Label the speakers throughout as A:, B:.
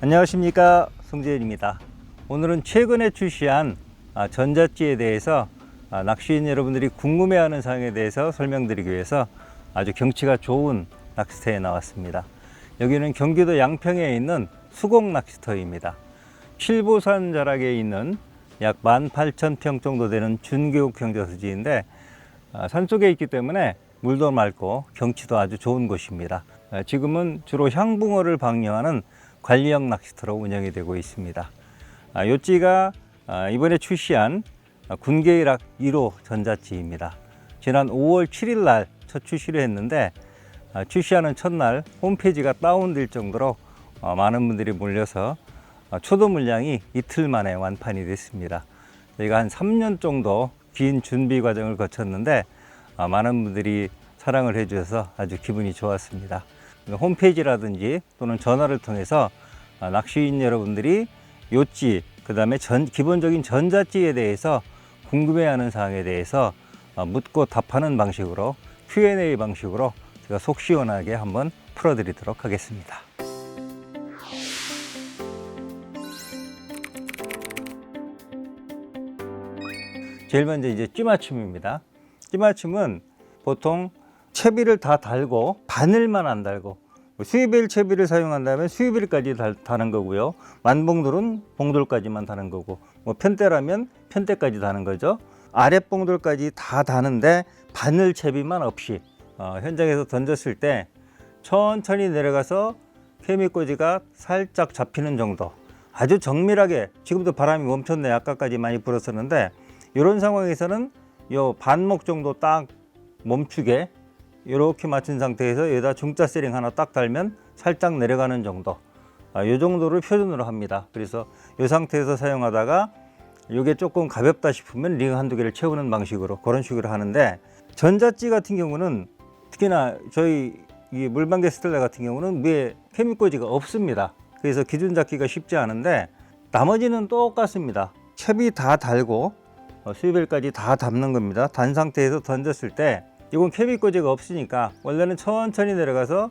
A: 안녕하십니까, 송재현입니다. 오늘은 최근에 출시한 전자찌에 대해서 낚시인 여러분들이 궁금해하는 사항에 대해서 설명드리기 위해서 아주 경치가 좋은 낚시터에 나왔습니다. 여기는 경기도 양평에 있는 수곡 낚시터입니다. 칠보산 자락에 있는 약 18,000평 정도 되는 준계곡 경자수지인데 산속에 있기 때문에 물도 맑고 경치도 아주 좋은 곳입니다. 지금은 주로 향붕어를 방류하는 관리형 낚시터로 운영이 되고 있습니다. 요찌가 이번에 출시한 군계일학 1호 전자찌입니다. 지난 5월 7일 날 첫 출시를 했는데 출시하는 첫날 홈페이지가 다운될 정도로 많은 분들이 몰려서 초도 물량이 이틀 만에 완판이 됐습니다. 저희가 한 3년 정도 긴 준비 과정을 거쳤는데 많은 분들이 사랑을 해주셔서 아주 기분이 좋았습니다. 홈페이지라든지 또는 전화를 통해서 낚시인 여러분들이 요찌, 그 다음에 기본적인 전자찌에 대해서 궁금해하는 사항에 대해서 묻고 답하는 방식으로 Q&A 방식으로 제가 속 시원하게 한번 풀어드리도록 하겠습니다. 제일 먼저 이제 찌맞춤입니다. 찌맞춤은 보통 채비를 다 달고 바늘만 안 달고 수입일 채비를 사용한다면 수입일까지 다는 거고요. 만봉돌은 봉돌까지만 다는 거고, 편대라면 편대까지 다는 거죠. 아랫봉돌까지 다 다는데 바늘 채비만 없이 현장에서 던졌을 때 천천히 내려가서 케미꼬지가 살짝 잡히는 정도, 아주 정밀하게. 지금도 바람이 멈췄네. 아까까지 많이 불었었는데 이런 상황에서는 요 반목 정도 딱 멈추게 이렇게 맞춘 상태에서 여기다 중자 세링 하나 딱 달면 살짝 내려가는 정도, 이 정도를 표준으로 합니다. 그래서 이 상태에서 사용하다가 이게 조금 가볍다 싶으면 링 한두 개를 채우는 방식으로 그런 식으로 하는데, 전자찌 같은 경우는 특히나 저희 이 물방개 스텔라 같은 경우는 위에 케미꼬지가 없습니다. 그래서 기준 잡기가 쉽지 않은데 나머지는 똑같습니다. 채비 다 달고 수입일까지 다 담는 겁니다. 단 상태에서 던졌을 때 이건 케미꼬지가 없으니까 원래는 천천히 내려가서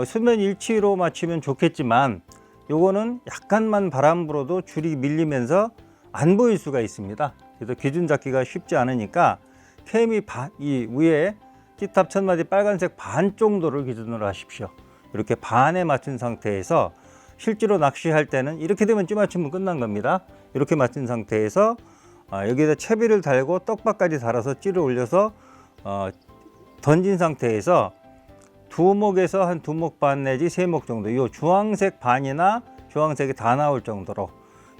A: 수면 일치로 맞추면 좋겠지만 요거는 약간만 바람 불어도 줄이 밀리면서 안 보일 수가 있습니다. 그래서 기준 잡기가 쉽지 않으니까 케미 이 위에 찌탑 첫마디 빨간색 반 정도를 기준으로 하십시오. 이렇게 반에 맞춘 상태에서 실제로 낚시할 때는 이렇게 되면 찌맞추면 끝난 겁니다. 이렇게 맞춘 상태에서 여기에다 채비를 달고 떡밥까지 달아서 찌를 올려서 던진 상태에서 두목에서 한 두목 반 내지 세목 정도, 이 주황색 반이나 주황색이 다 나올 정도로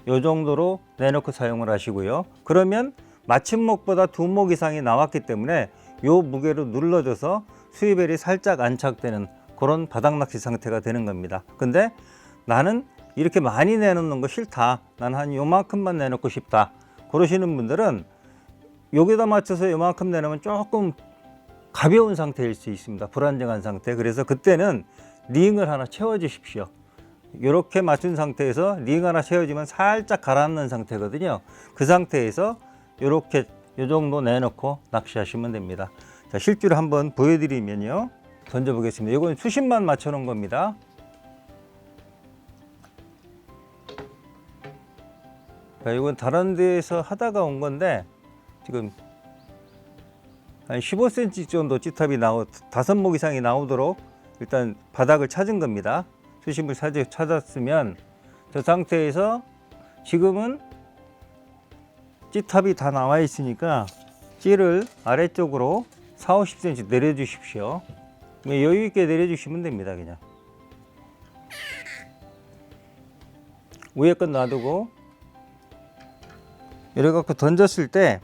A: 이 정도로 내놓고 사용을 하시고요. 그러면 맞춤목보다 두목 이상이 나왔기 때문에 이 무게로 눌러줘서 수입벨이 살짝 안착되는 그런 바닥낚시 상태가 되는 겁니다. 근데 나는 이렇게 많이 내놓는 거 싫다, 난 한 요만큼만 내놓고 싶다, 그러시는 분들은 여기다 맞춰서 요만큼 내놓으면 조금 가벼운 상태일 수 있습니다. 불안정한 상태. 그래서 그때는 링을 하나 채워 주십시오. 이렇게 맞춘 상태에서 링 하나 채워지면 살짝 가라앉는 상태거든요. 그 상태에서 이렇게 이 정도 내놓고 낚시하시면 됩니다. 자, 실제로 한번 보여드리면요, 던져 보겠습니다. 이건 수심만 맞춰 놓은 겁니다. 자, 이건 다른 데에서 하다가 온 건데 지금 한 15cm 정도 찌탑이 5목 이상이 나오도록 일단 바닥을 찾은 겁니다. 수심을 찾았으면 저 상태에서 지금은 찌탑이 다 나와 있으니까 찌를 아래쪽으로 40-50cm 내려주십시오. 여유 있게 내려주시면 됩니다. 그냥 위에 건 놔두고 이래 갖고 던졌을 때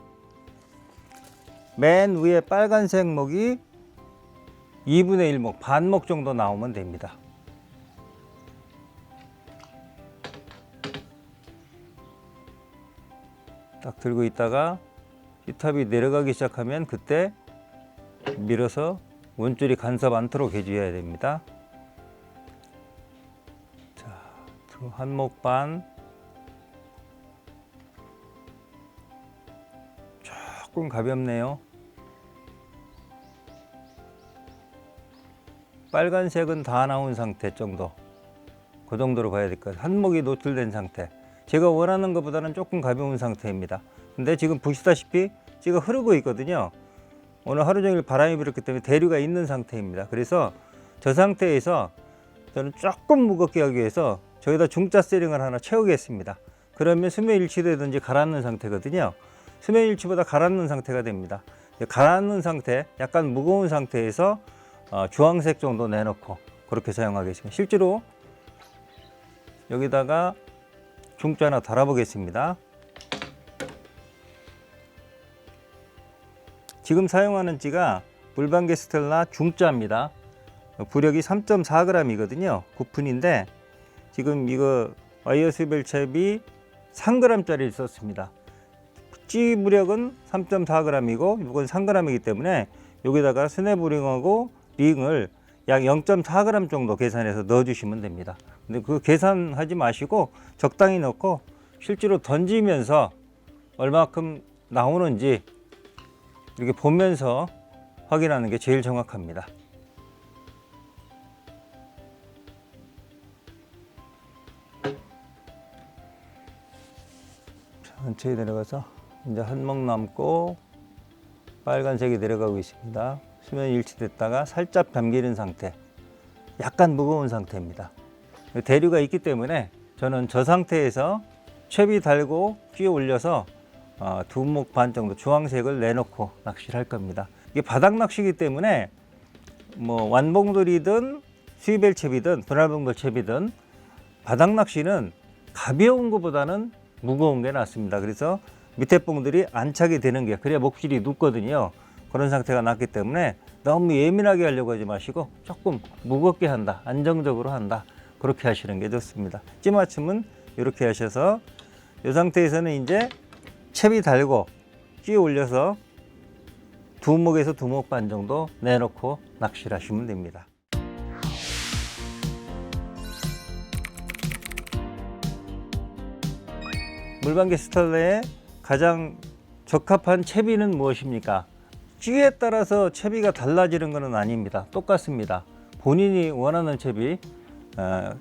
A: 맨 위에 빨간색 목이 2분의 1목, 반목 정도 나오면 됩니다. 딱 들고 있다가 찌탑이 내려가기 시작하면 그때 밀어서 원줄이 간섭 않도록 해줘야 됩니다. 자, 한 목 반, 조금 가볍네요. 빨간색은 다 나온 상태 정도. 그 정도로 봐야 될 것 같아요. 한목이 노출된 상태. 제가 원하는 것보다는 조금 가벼운 상태입니다. 근데 지금 보시다시피 찌가 흐르고 있거든요. 오늘 하루 종일 바람이 불었기 때문에 대류가 있는 상태입니다. 그래서 저 상태에서 저는 조금 무겁게 하기 위해서 저기다 중자 세링을 하나 채우겠습니다. 그러면 수면 일치되든지 가라앉는 상태거든요. 수면 일치보다 가라앉는 상태가 됩니다. 가라앉는 상태, 약간 무거운 상태에서 주황색 정도 내놓고 그렇게 사용하겠습니다. 실제로 여기다가 중자 하나 달아보겠습니다. 지금 사용하는 찌가 물방개 스텔라 중자입니다. 부력이 3.4g이거든요. 9푼인데 지금 이거 와이어 스위벨 챕이 3g짜리를 썼습니다. 찌 무력은 3.4g이고 이건 3g이기 때문에 여기다가 스냅링하고 링을 약 0.4g 정도 계산해서 넣어주시면 됩니다. 근데 그 계산하지 마시고 적당히 넣고 실제로 던지면서 얼마큼 나오는지 이렇게 보면서 확인하는 게 제일 정확합니다. 천천히 내려가서 이제 한목 남고 빨간색이 내려가고 있습니다. 수면 일치됐다가 살짝 잠기는 상태, 약간 무거운 상태입니다. 대류가 있기 때문에 저는 저 상태에서 챕이 달고 끼어 올려서 두 목 반 정도 주황색을 내놓고 낚시를 할 겁니다. 이게 바닥 낚시이기 때문에 뭐 완봉돌이든 스위벨 챕이든 분할봉돌 챕이든 바닥 낚시는 가벼운 것보다는 무거운 게 낫습니다. 그래서 밑에 봉들이 안착이 되는 게 그래야 목줄이 눕거든요. 그런 상태가 낫기 때문에 너무 예민하게 하려고 하지 마시고 조금 무겁게 한다, 안정적으로 한다, 그렇게 하시는 게 좋습니다. 찌맞춤은 이렇게 하셔서 이 상태에서는 이제 챕이 달고 끼어 올려서 두 목에서 두 목 반 정도 내놓고 낚시를 하시면 됩니다. 물방개 스텔라의 가장 적합한 채비는 무엇입니까? 찌에 따라서 채비가 달라지는 것은 아닙니다. 똑같습니다. 본인이 원하는 채비,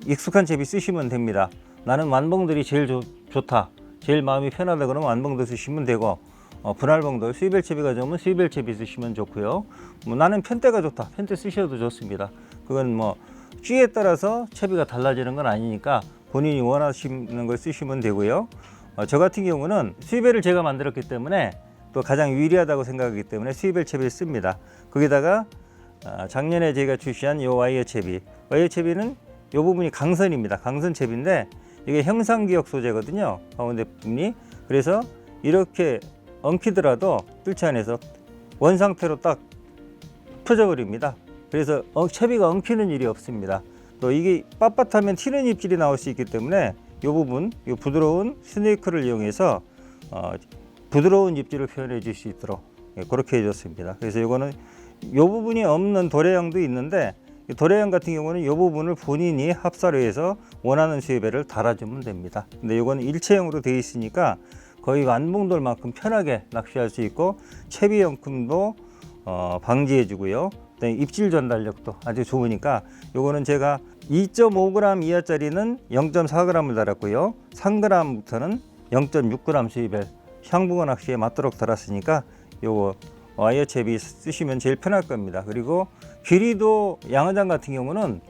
A: 익숙한 채비 쓰시면 됩니다. 나는 완봉들이 제일 좋다, 제일 마음이 편하다 그러면 완봉들 쓰시면 되고, 분할봉들, 스위벨 채비가 좋으면 스위벨 채비 쓰시면 좋고요. 뭐 나는 편대가 좋다, 편대 쓰셔도 좋습니다. 그건 뭐 찌에 따라서 채비가 달라지는 건 아니니까 본인이 원하시는 걸 쓰시면 되고요. 저 같은 경우는 스위벨을 제가 만들었기 때문에 또 가장 유리하다고 생각하기 때문에 스위벨 채비를 씁니다. 거기다가 작년에 제가 출시한 이 와이어 채비, 와이어 채비는 이 부분이 강선입니다. 강선 채비인데 이게 형상기역 소재거든요. 가운데 부분이. 그래서 이렇게 엉키더라도 뜰채 안에서 원 상태로 딱 퍼져버립니다. 그래서 채비가 엉키는 일이 없습니다. 또 이게 빳빳하면 튀는 입질이 나올 수 있기 때문에 이 부분, 이 부드러운 스네이크를 이용해서 부드러운 입질을 표현해 줄 수 있도록 그렇게 해줬습니다. 그래서 이거는 이 부분이 없는 도래형도 있는데 도래형 같은 경우는 이 부분을 본인이 합사로 해서 원하는 스위벨을 달아주면 됩니다. 근데 이거는 일체형으로 되어 있으니까 거의 완봉돌만큼 편하게 낚시할 수 있고 채비용품도 방지해 주고요. 입질 전달력도 아주 좋으니까 요거는 제가 2.5g 이하짜리는 0.4g을 달았고요. 3g부터는 0.6g 스위벨 향붕어 낚시에 맞도록 달았으니까 요거 와이어 채비 쓰시면 제일 편할 겁니다. 그리고 길이도 양어장 같은 경우는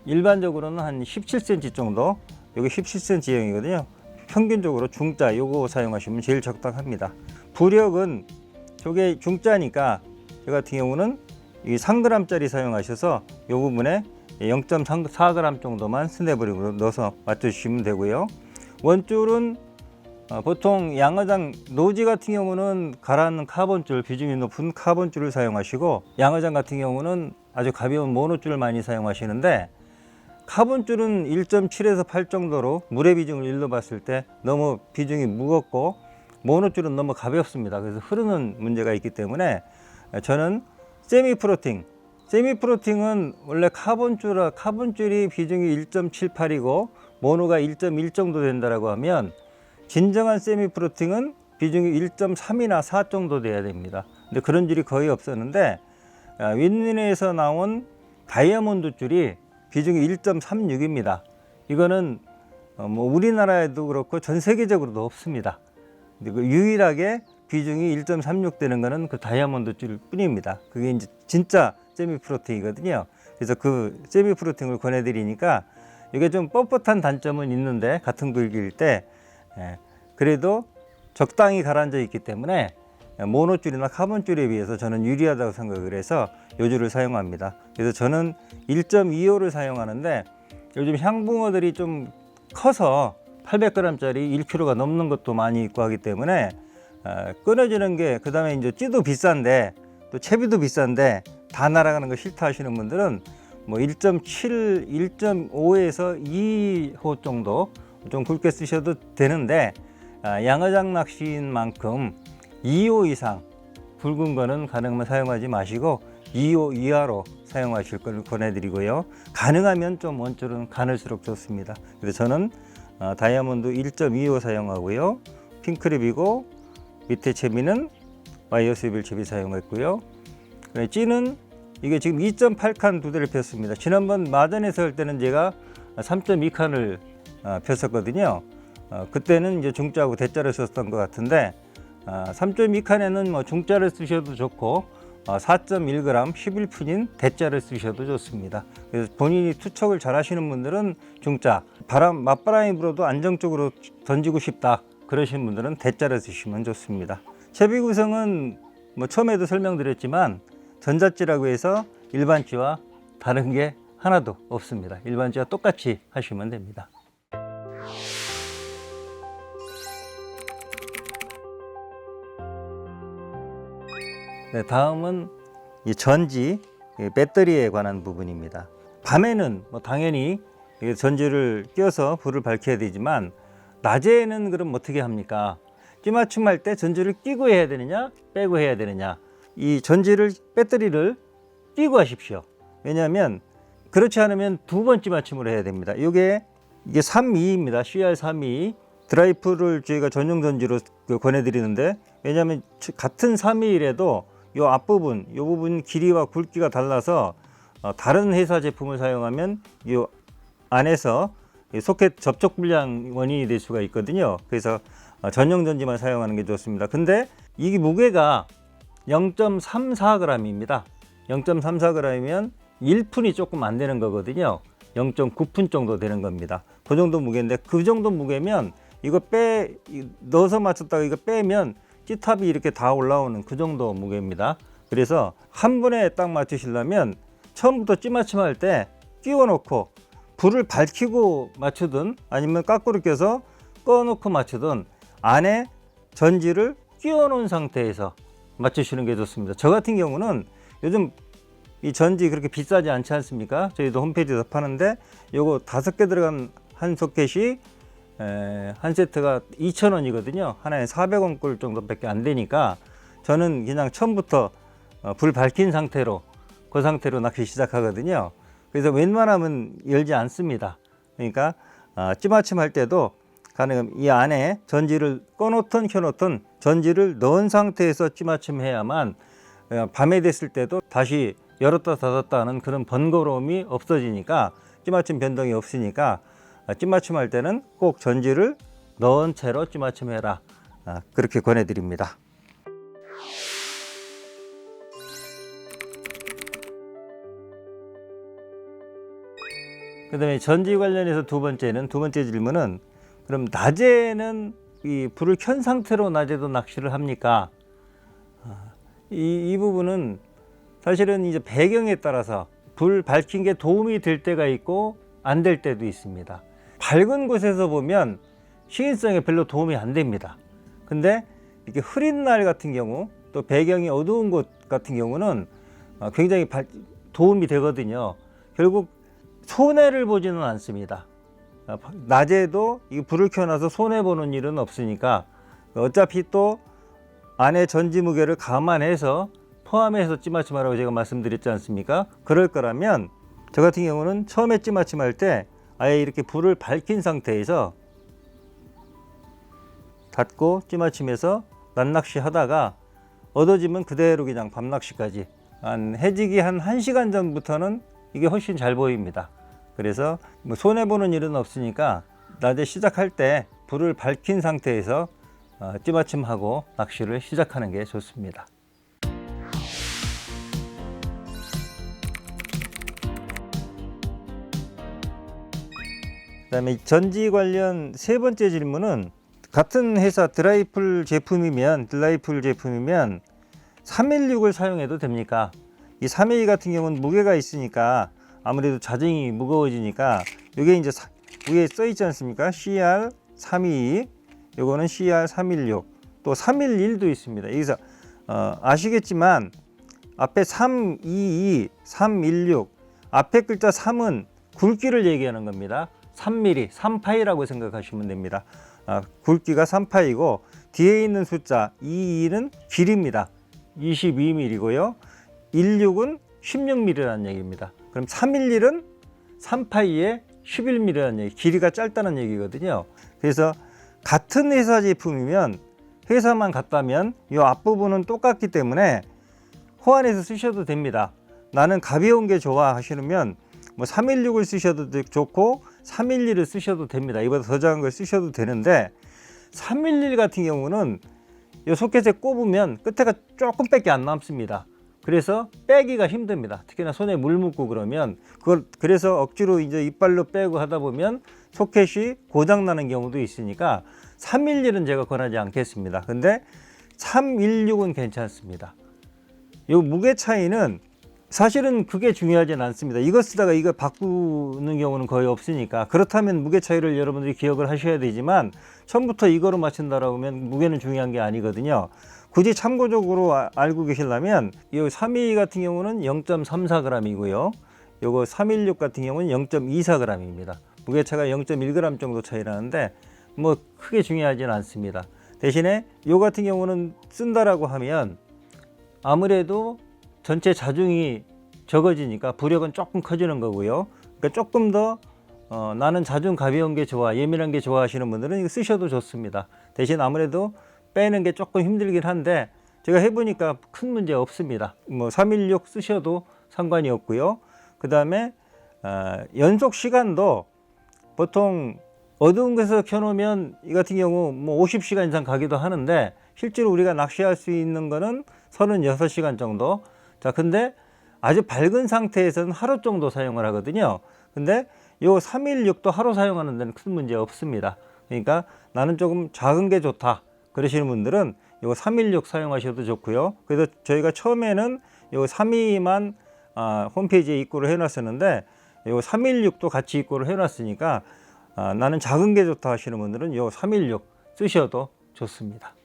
A: 일반적으로는 한 17cm 정도, 요게 17cm형이거든요. 평균적으로 중자 요거 사용하시면 제일 적당합니다. 부력은 저게 중자니까 저 같은 경우는 이 3g짜리 사용하셔서 이 부분에 0.4g 정도만 스냅으로 넣어서 맞춰주시면 되고요. 원줄은 보통 양어장 노지 같은 경우는 가라앉는 카본줄, 비중이 높은 카본줄을 사용하시고, 양어장 같은 경우는 아주 가벼운 모노줄을 많이 사용하시는데, 카본줄은 1.7에서 8 정도로 물의 비중을 일러 봤을 때 너무 비중이 무겁고, 모노줄은 너무 가볍습니다. 그래서 흐르는 문제가 있기 때문에 저는 세미 프로팅은 원래 카본줄이 비중이 1.78이고 모노가 1.1 정도 된다라고 하면, 진정한 세미 프로팅은 비중이 1.3이나 4 정도 돼야 됩니다. 근데 그런 줄이 거의 없었는데 윈윈에서 나온 다이아몬드 줄이 비중이 1.36입니다. 이거는 뭐 우리나라에도 그렇고 전 세계적으로도 없습니다. 근데 그 유일하게 비중이 1.36 되는 거는 그 다이아몬드 줄 뿐입니다. 그게 이제 진짜 세미 프로팅이거든요. 그래서 그 세미 프로팅을 권해드리니까 이게 좀 뻣뻣한 단점은 있는데 같은 굵기일 때 그래도 적당히 가라앉아 있기 때문에 모노줄이나 카본줄에 비해서 저는 유리하다고 생각을 해서 요 줄을 사용합니다. 그래서 저는 1.25를 사용하는데 요즘 향붕어들이 좀 커서 800g짜리 1kg가 넘는 것도 많이 있고 하기 때문에 끊어지는 게, 그 다음에 이제 찌도 비싼데 또 채비도 비싼데 다 날아가는 거 싫다 하시는 분들은 뭐 1.7, 1.5에서 2호 정도 좀 굵게 쓰셔도 되는데 양어장 낚시인 만큼 2호 이상 굵은 거는 가능하면 사용하지 마시고 2호 이하로 사용하실 걸 권해드리고요. 가능하면 좀 원줄은 가늘수록 좋습니다. 그래서 저는 다이아몬드 1.25 사용하고요. 핑크랩이고 밑에 채비는 와이어 스위벨 채비 사용했고요. 찌는 이게 지금 2.8칸 두 대를 폈습니다. 지난번 마전에서 할 때는 제가 3.2칸을 폈었거든요. 그때는 이제 중짜하고 대짜를 썼던 것 같은데 3.2칸에는 뭐 중짜를 쓰셔도 좋고 4.1g 11푼인 대짜를 쓰셔도 좋습니다. 그래서 본인이 투척을 잘 하시는 분들은 중짜, 맞바람이 불어도 안정적으로 던지고 싶다 그러시는 분들은 대짜를 쓰시면 좋습니다. 채비 구성은 뭐 처음에도 설명드렸지만 전자찌라고 해서 일반찌와 다른 게 하나도 없습니다. 일반찌와 똑같이 하시면 됩니다. 네, 다음은 이 전지, 배터리에 관한 부분입니다. 밤에는 뭐 당연히 전지를 껴서 불을 밝혀야 되지만 낮에는 그럼 어떻게 합니까? 찌맞춤할 때 전지를 끼고 해야 되느냐 빼고 해야 되느냐, 이 전지를 배터리를 끼고 하십시오. 왜냐하면 그렇지 않으면 두 번 찌맞춤을 해야 됩니다. 이게 322입니다. CR32 드라이프를 저희가 전용 전지로 권해드리는데, 왜냐하면 같은 321에도 이 앞부분, 이 부분 길이와 굵기가 달라서 다른 회사 제품을 사용하면 이 안에서 소켓 접촉 불량 원인이 될 수가 있거든요. 그래서 전용 전지만 사용하는 게 좋습니다. 근데 이게 무게가 0.34g입니다. 0.34g이면 1푼이 조금 안 되는 거거든요. 0.9푼 정도 되는 겁니다. 그 정도 무게인데, 그 정도 무게면 이거 넣어서 맞췄다가 이거 빼면 찌탑이 이렇게 다 올라오는 그 정도 무게입니다. 그래서 한 번에 딱 맞추시려면 처음부터 찌맞춤할 때 끼워 놓고 불을 밝히고 맞추든 아니면 까꾸로 껴서 꺼놓고 맞추든 안에 전지를 끼워 놓은 상태에서 맞추시는 게 좋습니다. 저 같은 경우는 요즘 이 전지 그렇게 비싸지 않지 않습니까? 저희도 홈페이지에서 파는데 요거 5개 들어간 한 소켓이 한 세트가 2,000원이거든요. 하나에 400원 꼴 정도밖에 안 되니까 저는 그냥 처음부터 불 밝힌 상태로 그 상태로 낚시 시작하거든요. 그래서 웬만하면 열지 않습니다. 그러니까 찌맞춤 할 때도 가능하면 이 안에 전지를 꺼놓든 켜놓든 전지를 넣은 상태에서 찌맞춤 해야만 밤에 됐을 때도 다시 열었다 닫았다 하는 그런 번거로움이 없어지니까, 찌맞춤 변동이 없으니까 찌맞춤 할 때는 꼭 전지를 넣은 채로 찌맞춤 해라, 그렇게 권해드립니다. 그 다음에 전지 관련해서 두 번째 질문은, 그럼 낮에는 이 불을 켠 상태로 낮에도 낚시를 합니까? 이 부분은 사실은 이제 배경에 따라서 불 밝힌 게 도움이 될 때가 있고 안 될 때도 있습니다. 밝은 곳에서 보면 시인성에 별로 도움이 안 됩니다. 근데 이렇게 흐린 날 같은 경우, 또 배경이 어두운 곳 같은 경우는 굉장히 도움이 되거든요. 결국 손해를 보지는 않습니다. 낮에도 이 불을 켜놔서 손해보는 일은 없으니까, 어차피 또 안에 전지 무게를 감안해서 포함해서 찌맞춤하라고 제가 말씀드렸지 않습니까? 그럴 거라면 저 같은 경우는 처음에 찌맞춤할 때 아예 이렇게 불을 밝힌 상태에서 닫고 찌맞춤해서 낮낚시 하다가 어두워지면 그대로 그냥 밤낚시까지, 해지기 한 1시간 전부터는 이게 훨씬 잘 보입니다. 그래서 뭐 손해보는 일은 없으니까 낮에 시작할 때 불을 밝힌 상태에서 찌맞춤하고 낚시를 시작하는 게 좋습니다. 그다음에 전지 관련 세 번째 질문은 같은 회사 드라이풀 제품이면 316을 사용해도 됩니까? 이 312 같은 경우는 무게가 있으니까 아무래도 자정이 무거워지니까 이게 이제 위에 써 있지 않습니까? CR 322, 요거는 CR 316, 또 311도 있습니다. 여기서 아시겠지만 앞에 322, 316 앞에 글자 3은 굵기를 얘기하는 겁니다. 3mm, 3파이라고 생각하시면 됩니다. 굵기가 3파이고 뒤에 있는 숫자 22는 길이입니다. 22mm고요. 16은 16mm라는 얘기입니다. 그럼 311은 3파이에 11mm라는 얘기, 길이가 짧다는 얘기거든요. 그래서 같은 회사 제품이면 회사만 같다면 이 앞부분은 똑같기 때문에 호환해서 쓰셔도 됩니다. 나는 가벼운 게 좋아 하시면 뭐 316을 쓰셔도 좋고 311을 쓰셔도 됩니다. 이보다 더 작은 걸 쓰셔도 되는데 311 같은 경우는 이 소켓에 꼽으면 끝에가 조금 밖에 안 남습니다. 그래서 빼기가 힘듭니다. 특히나 손에 물 묻고 그러면 그래서 억지로 이제 이빨로 빼고 하다 보면 소켓이 고장 나는 경우도 있으니까 311은 제가 권하지 않겠습니다. 근데 316은 괜찮습니다. 이 무게 차이는 사실은 그게 중요하진 않습니다. 이거 쓰다가 이거 바꾸는 경우는 거의 없으니까. 그렇다면 무게 차이를 여러분들이 기억을 하셔야 되지만 처음부터 이거로 맞춘다라고 하면 무게는 중요한 게 아니거든요. 굳이 참고적으로 알고 계시려면 이 322 같은 경우는 0.34g이고요. 요거 316 같은 경우는 0.24g입니다. 무게차가 0.1g 정도 차이 나는데 뭐 크게 중요하진 않습니다. 대신에 요 같은 경우는 쓴다라고 하면 아무래도 전체 자중이 적어지니까 부력은 조금 커지는 거고요. 그러니까 조금 더 나는 자중 가벼운 게 좋아, 예민한 게 좋아 하시는 분들은 이거 쓰셔도 좋습니다. 대신 아무래도 빼는 게 조금 힘들긴 한데 제가 해보니까 큰 문제 없습니다. 뭐 316 쓰셔도 상관이 없고요. 그 다음에 연속 시간도 보통 어두운 곳에서 켜놓으면 이 같은 경우 뭐 50시간 이상 가기도 하는데 실제로 우리가 낚시할 수 있는 거는 36시간 정도. 자, 근데 아주 밝은 상태에서는 하루 정도 사용을 하거든요. 근데 요 316도 하루 사용하는 데는 큰 문제 없습니다. 그러니까 나는 조금 작은 게 좋다 그러시는 분들은 요 316 사용하셔도 좋고요. 그래서 저희가 처음에는 요 322만 홈페이지에 입고를 해놨었는데 요 316도 같이 입고를 해놨으니까 나는 작은 게 좋다 하시는 분들은 요 316 쓰셔도 좋습니다.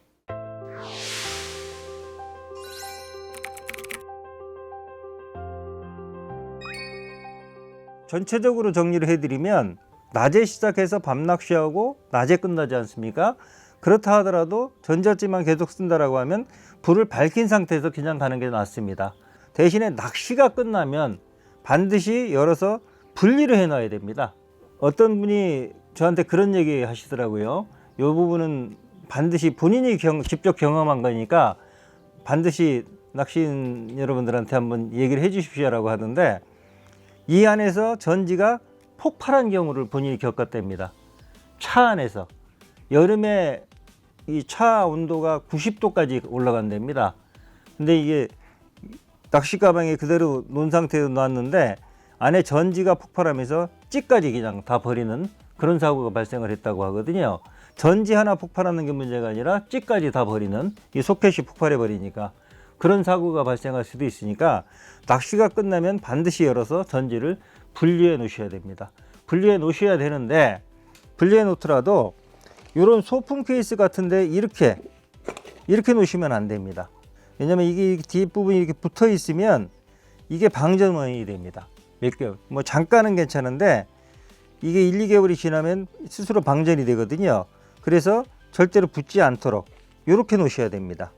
A: 전체적으로 정리를 해드리면 낮에 시작해서 밤 낚시하고 낮에 끝나지 않습니까? 그렇다 하더라도 전자찌만 계속 쓴다라고 하면 불을 밝힌 상태에서 그냥 가는 게 낫습니다. 대신에 낚시가 끝나면 반드시 열어서 분리를 해놔야 됩니다. 어떤 분이 저한테 그런 얘기 하시더라고요. 이 부분은 반드시 본인이 직접 경험한 거니까 반드시 낚시인 여러분들한테 한번 얘기를 해 주십시오라고 하던데 이 안에서 전지가 폭발한 경우를 본인이 겪었답니다. 차 안에서 여름에 이 차 온도가 90도까지 올라간답니다. 근데 이게 낚시 가방에 그대로 놓은 상태로 놨는데 안에 전지가 폭발하면서 찌까지 그냥 다 버리는 그런 사고가 발생을 했다고 하거든요. 전지 하나 폭발하는 게 문제가 아니라 찌까지 다 버리는, 이 소켓이 폭발해 버리니까 그런 사고가 발생할 수도 있으니까 낚시가 끝나면 반드시 열어서 전지를 분리해 놓으셔야 됩니다. 분리해 놓으셔야 되는데 분리해 놓더라도 이런 소품 케이스 같은데 이렇게 놓으시면 안 됩니다. 왜냐면 이게 뒷부분이 이렇게 붙어 있으면 이게 방전 원인이 됩니다. 몇 개월, 뭐 잠깐은 괜찮은데 이게 1, 2개월이 지나면 스스로 방전이 되거든요. 그래서 절대로 붙지 않도록 이렇게 놓으셔야 됩니다.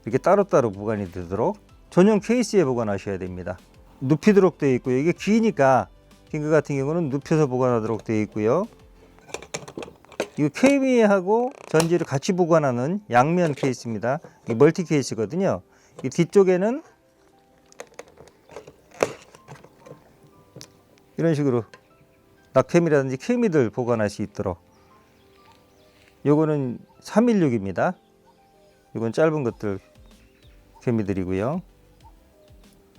A: 이렇게 따로따로 보관이 되도록 전용 케이스에 보관하셔야 됩니다. 눕히도록 되어 있고요. 이게 기니까 긴 거 같은 경우는 눕혀서 보관하도록 되어 있고요. 이 케이미하고 전지를 같이 보관하는 양면 케이스입니다. 이 멀티 케이스거든요. 이 뒤쪽에는 이런 식으로 낙케미라든지 케미들 보관할 수 있도록. 요거는 316입니다. 이건 짧은 것들 케미들이고요.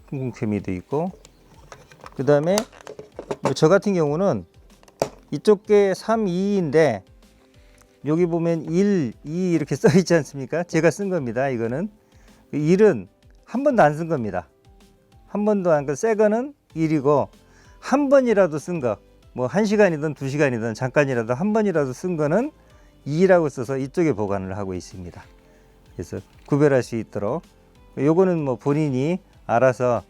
A: 굵은 케미도 있고, 그 다음에 저 같은 경우는 이쪽 게 3, 2인데 여기 보면 1, 2 이렇게 써 있지 않습니까? 제가 쓴 겁니다. 이거는 1은 한 번도 안 쓴 겁니다. 한 번도 안, 새 거는 1이고 한 번이라도 쓴 거, 뭐 1시간이든 2시간이든 잠깐이라도 한 번이라도 쓴 거는 2라고 써서 이쪽에 보관을 하고 있습니다. 그래서 구별할 수 있도록. 요거는 뭐 본인이 알아서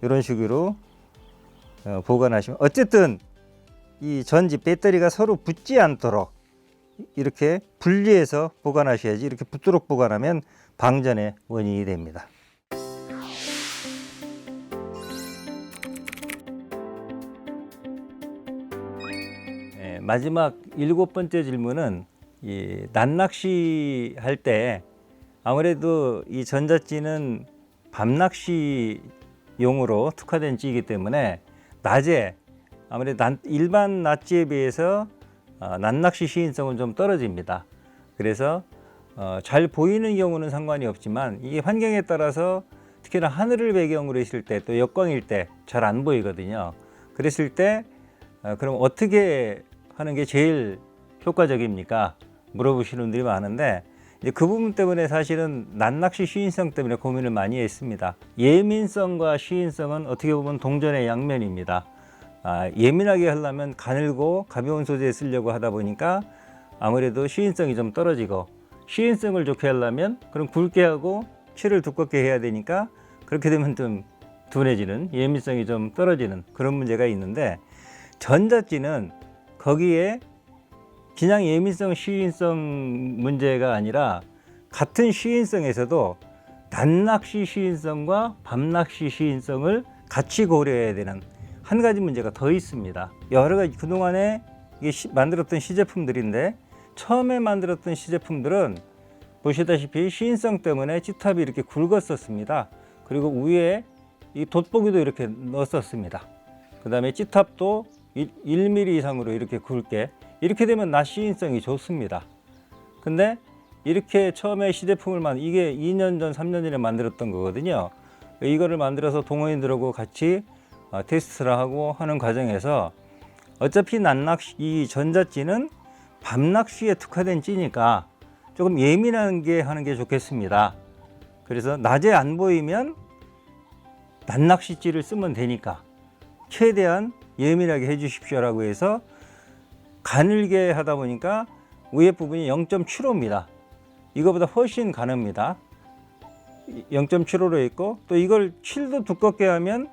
A: 이런 식으로 보관하시면, 어쨌든 이 전지 배터리가 서로 붙지 않도록 이렇게 분리해서 보관하셔야지, 이렇게 붙도록 보관하면 방전의 원인이 됩니다. 마지막 7번째 질문은 이 낮낚시 할 때 아무래도 이 전자찌는 밤낚시용으로 특화된 찌이기 때문에 낮에 아무래도 일반 낮찌에 비해서 낮낚시 시인성은 좀 떨어집니다. 그래서 잘 보이는 경우는 상관이 없지만 이게 환경에 따라서 특히나 하늘을 배경으로 했을 때 또 역광일 때 잘 안 보이거든요. 그랬을 때 그럼 어떻게 하는 게 제일 효과적입니까? 물어보시는 분들이 많은데, 이제 그 부분 때문에 사실은 낮낚시 시인성 때문에 고민을 많이 했습니다. 예민성과 시인성은 어떻게 보면 동전의 양면입니다. 예민하게 하려면 가늘고 가벼운 소재 쓰려고 하다 보니까 아무래도 시인성이 좀 떨어지고, 시인성을 좋게 하려면 그럼 굵게 하고 칠을 두껍게 해야 되니까 그렇게 되면 좀 둔해지는, 예민성이 좀 떨어지는 그런 문제가 있는데, 전자찌는 거기에 그냥 예민성, 시인성 문제가 아니라 같은 시인성에서도 낮낚시 시인성과 밤낚시 시인성을 같이 고려해야 되는 한 가지 문제가 더 있습니다. 여러 가지 그동안에 이게 만들었던 시제품들인데, 처음에 만들었던 시제품들은 보시다시피 시인성 때문에 찌탑이 이렇게 굵었었습니다. 그리고 위에 이 돋보기도 이렇게 넣었었습니다. 그 다음에 찌탑도 1mm 이상으로 이렇게 굵게, 이렇게 되면 낮 시인성이 좋습니다. 근데 이렇게 처음에 시제품을 이게 2년 전, 3년 전에 만들었던 거거든요. 이거를 만들어서 동호인들하고 같이 테스트를 하고 하는 과정에서 어차피 낮낚시, 이 전자찌는 밤낚시에 특화된 찌니까 조금 예민한 게 하는 게 좋겠습니다. 그래서 낮에 안 보이면 낮낚시찌를 쓰면 되니까 최대한 예민하게 해 주십시오라고 해서 가늘게 하다 보니까 위에 부분이 0.75입니다. 이거보다 훨씬 가늡니다. 0.75로 있고, 또 이걸 칠도 두껍게 하면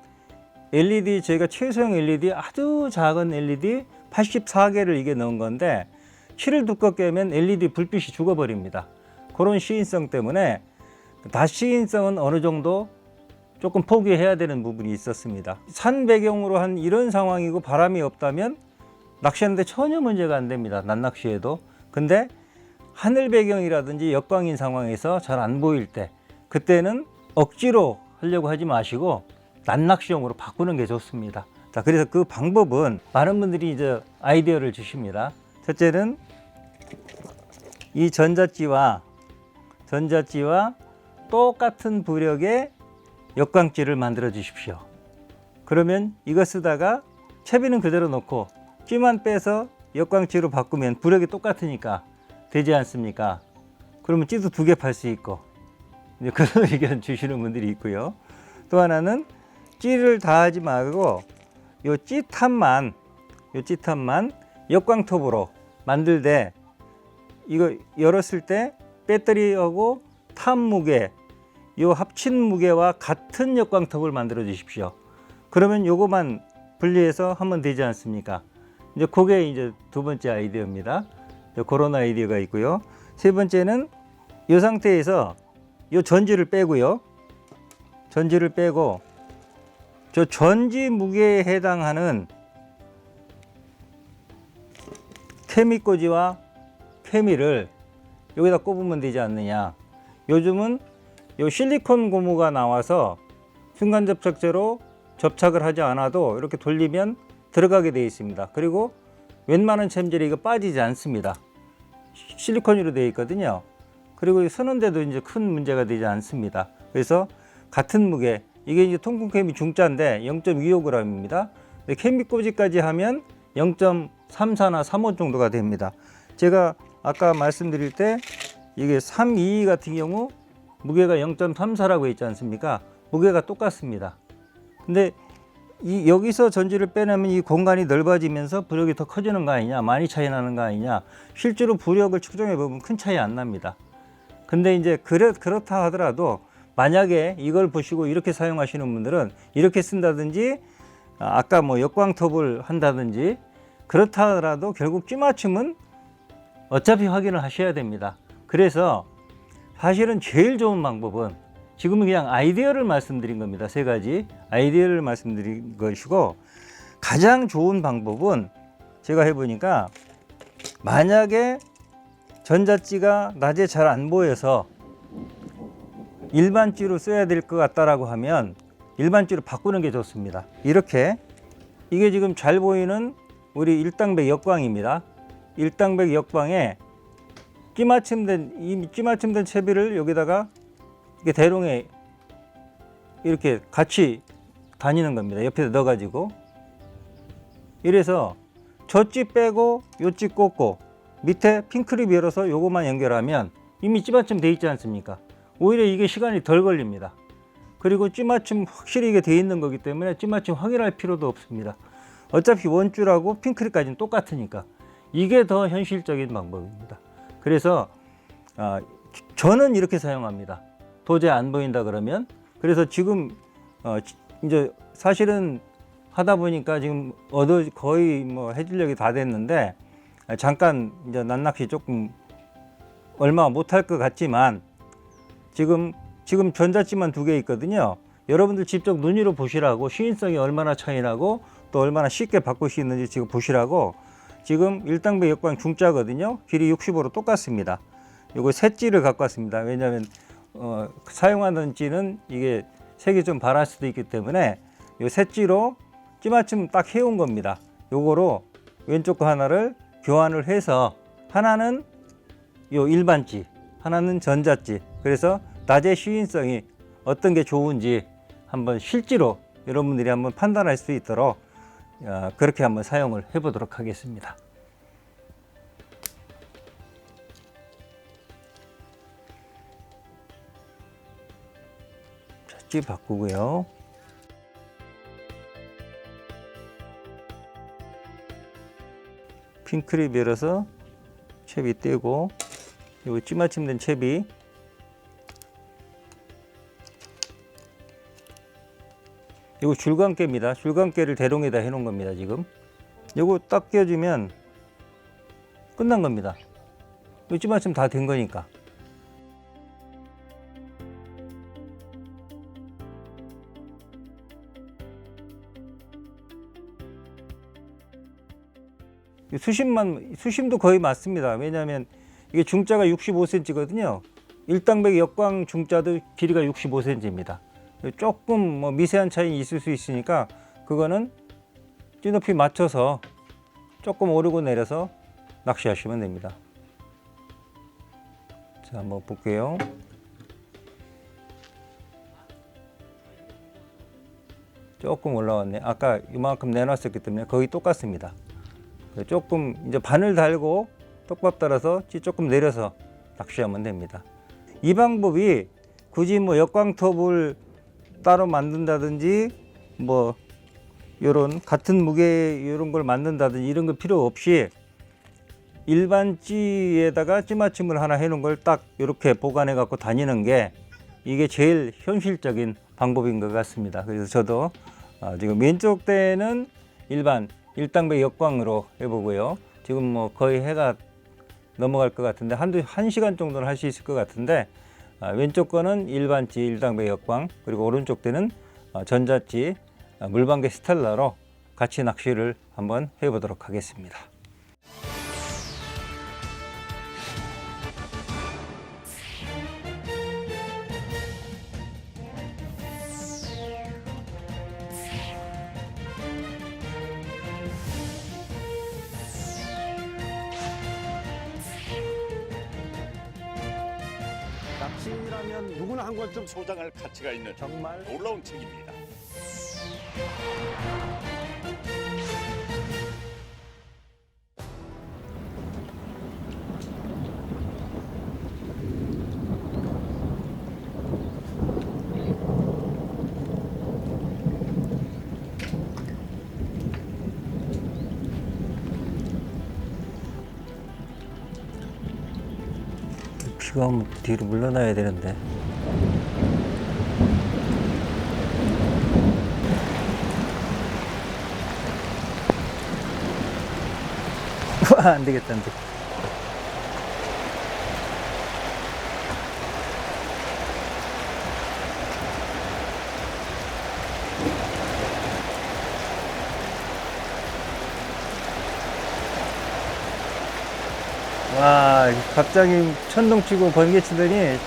A: LED, 저희가 최소형 LED, 아주 작은 LED 84개를 이게 넣은 건데, 칠을 두껍게 하면 LED 불빛이 죽어버립니다. 그런 시인성 때문에 낮 시인성은 어느 정도 조금 포기해야 되는 부분이 있었습니다. 산 배경으로 한 이런 상황이고 바람이 없다면 낚시하는데 전혀 문제가 안 됩니다. 낮낚시에도. 근데 하늘 배경이라든지 역광인 상황에서 잘 안 보일 때, 그때는 억지로 하려고 하지 마시고 낮낚시용으로 바꾸는 게 좋습니다. 자, 그래서 그 방법은 많은 분들이 이제 아이디어를 주십니다. 첫째는 이 전자찌와 똑같은 부력의 역광찌를 만들어 주십시오. 그러면 이거 쓰다가 채비는 그대로 놓고 찌만 빼서 역광찌로 바꾸면 부력이 똑같으니까 되지 않습니까? 그러면 찌도 2개 팔 수 있고, 이제 그런 의견 주시는 분들이 있고요. 또 하나는 찌를 다 하지 말고 요 찌탑만 역광톱으로 만들되, 이거 열었을 때 배터리하고 탑 무게, 요 합친 무게와 같은 역광톱을 만들어 주십시오. 그러면 요거만 분리해서 하면 되지 않습니까? 이제 그게 이제 두 번째 아이디어입니다. 그런 아이디어가 있고요. 세 번째는 이 상태에서 요 전지를 빼고요. 전지를 빼고 저 전지 무게에 해당하는 케미꽂이와 케미를 여기다 꼽으면 되지 않느냐. 요즘은 요 실리콘 고무가 나와서 순간 접착제로 접착을 하지 않아도 이렇게 돌리면 들어가게 되어 있습니다. 그리고 웬만한 챔질이 이거 빠지지 않습니다. 실리콘으로 되어 있거든요. 그리고 쓰는데도 이제 큰 문제가 되지 않습니다. 그래서 같은 무게, 이게 이제 통풍케미 중자인데 0.25g입니다. 케미 꽂이까지 하면 0.34나 35 정도가 됩니다. 제가 아까 말씀드릴 때 이게 322 같은 경우 무게가 0.34라고 했지 않습니까? 무게가 똑같습니다. 근데 여기서 전지를 빼내면 이 공간이 넓어지면서 부력이 더 커지는 거 아니냐, 많이 차이 나는 거 아니냐. 실제로 부력을 측정해 보면 큰 차이 안 납니다. 근데 이제 그렇다 하더라도 만약에 이걸 보시고 이렇게 사용하시는 분들은 이렇게 쓴다든지 아까 뭐 역광톱을 한다든지 그렇다 하더라도 결국 찌맞춤은 어차피 확인을 하셔야 됩니다. 그래서 사실은 제일 좋은 방법은 지금은 그냥 아이디어를 말씀드린 겁니다. 3가지 아이디어를 말씀드린 것이고, 가장 좋은 방법은 제가 해보니까 만약에 전자찌가 낮에 잘 안 보여서 일반찌로 써야 될 것 같다라고 하면 일반찌로 바꾸는 게 좋습니다. 이렇게 이게 지금 잘 보이는 우리 일당백 역광입니다. 일당백 역광에 이 끼맞춤된 채비를 여기다가 이렇게 대롱에 이렇게 같이 다니는 겁니다. 옆에다 넣어가지고 이래서 저찌 빼고 요찌 꽂고 밑에 핑크립 열어서 요것만 연결하면 이미 찌맞춤 돼 있지 않습니까? 오히려 이게 시간이 덜 걸립니다. 그리고 찌맞춤 확실히 이게 돼 있는 거기 때문에 찌맞춤 확인할 필요도 없습니다. 어차피 원줄하고 핑크립까지는 똑같으니까 이게 더 현실적인 방법입니다. 그래서 저는 이렇게 사용합니다. 도저히 안 보인다 그러면. 그래서 지금 이제 사실은 하다 보니까 지금 거의 뭐 해질녘이 다 됐는데 잠깐 이제 낱낚시 조금 얼마 못할 것 같지만 지금 전자찌만 2개 있거든요. 여러분들 직접 눈으로 보시라고, 시인성이 얼마나 차이 나고 또 얼마나 쉽게 바꿀 수 있는지 지금 보시라고. 지금 일당백 역광 중자거든요. 길이 65로 똑같습니다. 요거 새 찌를 갖고 왔습니다. 왜냐하면 사용하는 찌는 이게 색이 좀 발할 수도 있기 때문에 요 새 찌로 찌맞춤 딱 해온 겁니다. 요거로 왼쪽 거 하나를 교환을 해서 하나는 요 일반찌, 하나는 전자찌. 그래서 낮의 시인성이 어떤 게 좋은지 한번 실제로 여러분들이 한번 판단할 수 있도록 그렇게 한번 사용을 해 보도록 하겠습니다. 찌 바꾸고요. 핑크립 열어서 채비 떼고, 이거 찌맞춤된 채비 이거 줄감깨입니다. 줄감깨를 대롱에다 해놓은 겁니다. 지금 이거 딱 껴주면 끝난 겁니다. 이거 찌맞춤 다 된 거니까. 수심도 거의 맞습니다. 왜냐하면 이게 중자가 65cm거든요. 일당백 역광 중자도 길이가 65cm입니다. 조금 뭐 미세한 차이 있을 수 있으니까 그거는 찌높이 맞춰서 조금 오르고 내려서 낚시하시면 됩니다. 자, 한번 볼게요. 조금 올라왔네. 아까 이만큼 내놨었기 때문에 거의 똑같습니다. 조금 이제 바늘 달고 떡밥 따라서 찌 조금 내려서 낚시하면 됩니다. 이 방법이 굳이 뭐 역광톱을 따로 만든다든지 뭐 요런 같은 무게 이런 걸 만든다든지 이런 거 필요 없이 일반 찌에다가 찌맞춤을 하나 해놓은 걸 딱 이렇게 보관해 갖고 다니는 게 이게 제일 현실적인 방법인 것 같습니다. 그래서 저도 지금 왼쪽 대는 일반 일당백 역광으로 해보고요. 지금 뭐 거의 해가 넘어갈 것 같은데 한 시간 정도는 할 수 있을 것 같은데 왼쪽 거는 일반찌 일당백 역광, 그리고 오른쪽 대는 전자찌 물방개 스텔라로 같이 낚시를 한번 해보도록 하겠습니다.
B: 누구나 한 권쯤 소장할 가치가 있는
A: 정말
B: 놀라운 책입니다.
A: 비가 오면 뒤로 물러나야 되는데. 와, 안 되겠다, 안 돼. 와, 갑자기 천둥 치고 번개 치더니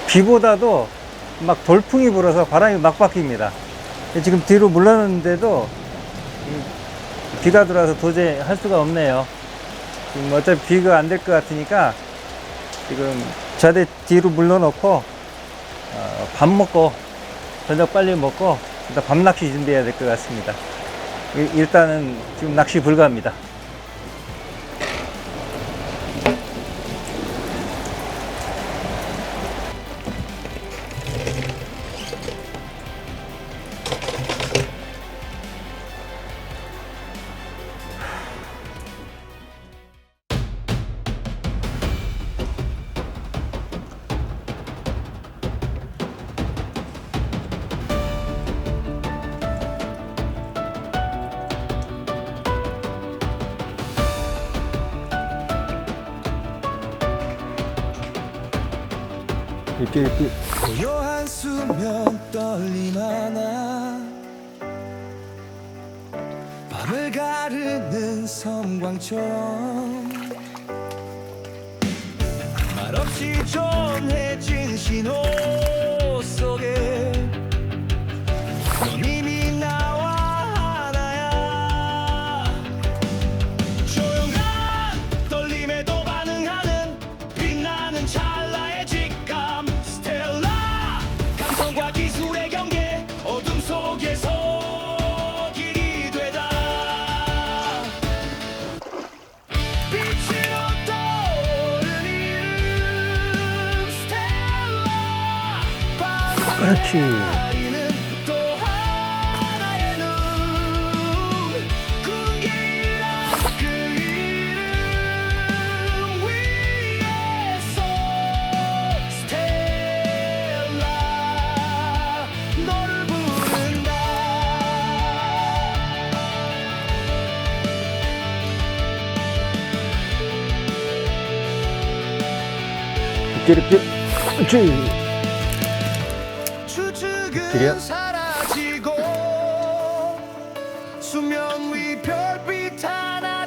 A: 비보다도 막 돌풍이 불어서 바람이 막 바뀝니다. 지금 뒤로 물러났는데도 비가 들어와서 도저히 할 수가 없네요. 지금 어차피 비가 안 될 것 같으니까 지금 자대 뒤로 물러놓고 밥 먹고 저녁 빨리 먹고 일단 밤낚시 준비해야 될 것 같습니다. 일단은 지금 낚시 불가합니다. 이렇게
C: 고요한 수면 떨림 하나 밤을 가르는 섬광처럼 말없이 전해진 신호 속에 넌 이미 나와 하나야. 조용한 떨림에도 반응하는 빛나는 찰나의 직감 스텔라. 감성과 기술의 경계 어둠 속에서 길이 되다. 빛으로 떠오른 이름 스텔라.
A: 그렇지.
C: 가리는 또 하나의 눈 군기란 그 이름 위에서 스텔라 너를 부른다.
A: 이렇게 그렇지. 그래요?
C: 추측은 사라지고 수면 위 별빛 하나